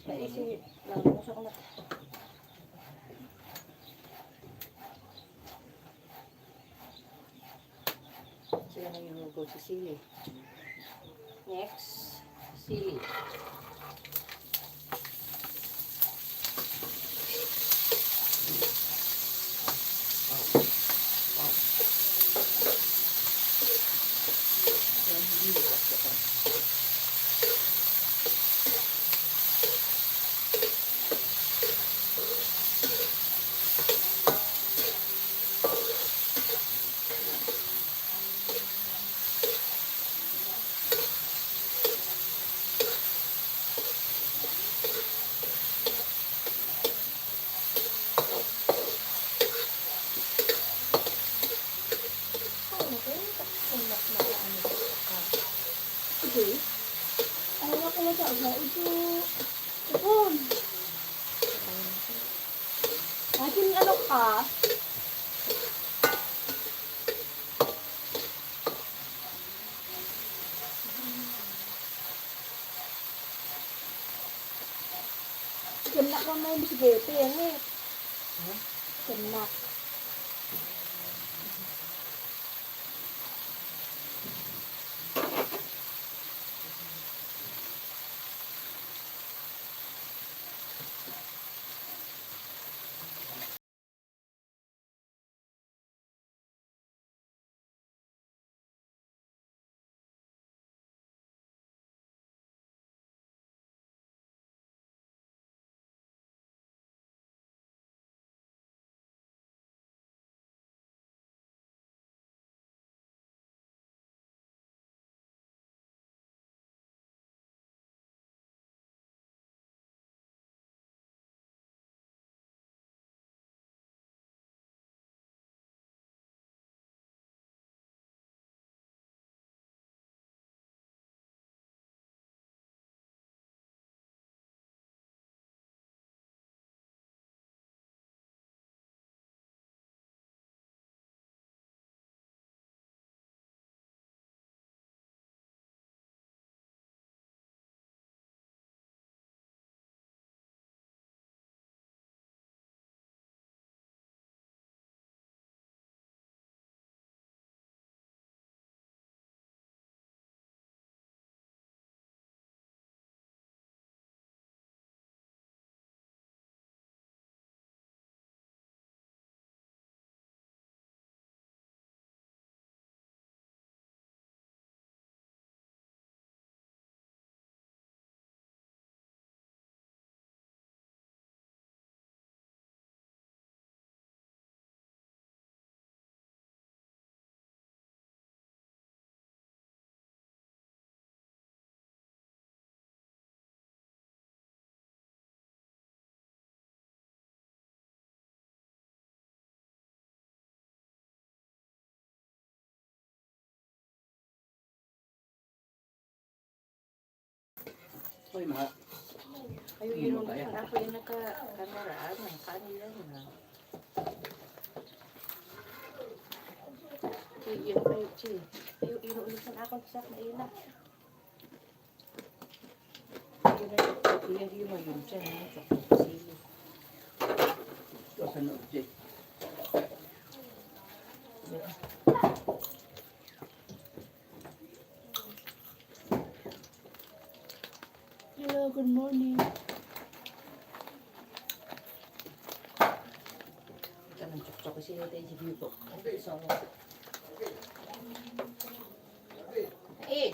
Naisi, nabusok na. Sila na yung lugo si sili. Next, sili. Akin ano ka? Kenak ka may bisigete yan eh. Kenak. Hoy, mga. Ayun, yun yung ako yung nagka-kamaraan. Kanila na. Yun kayo, Chi. Ayun, inuulisan ako sa na ina. Yun na yung yun dyan. Sili. Ito sa object. Hello, good morning. Ito nang tsok-tsok ko sila tayo si Bibo. So, eh!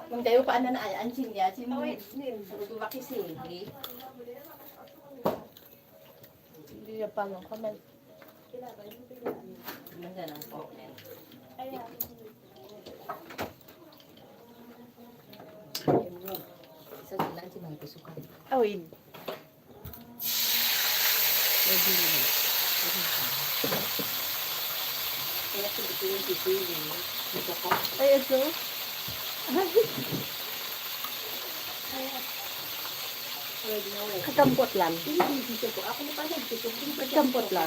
Nung tayo pa na ansin niya, wait, surugo makisi. Hindi na pa ng comment. Ganda ng comment. Isa sila si mga pisukan. Awid. Pwede nyo. Kaya kung ito yung sisili, ito ko. Ay, ito. Katampot lang. Hindi dito ko. Ako na pala dito. Katampot lang.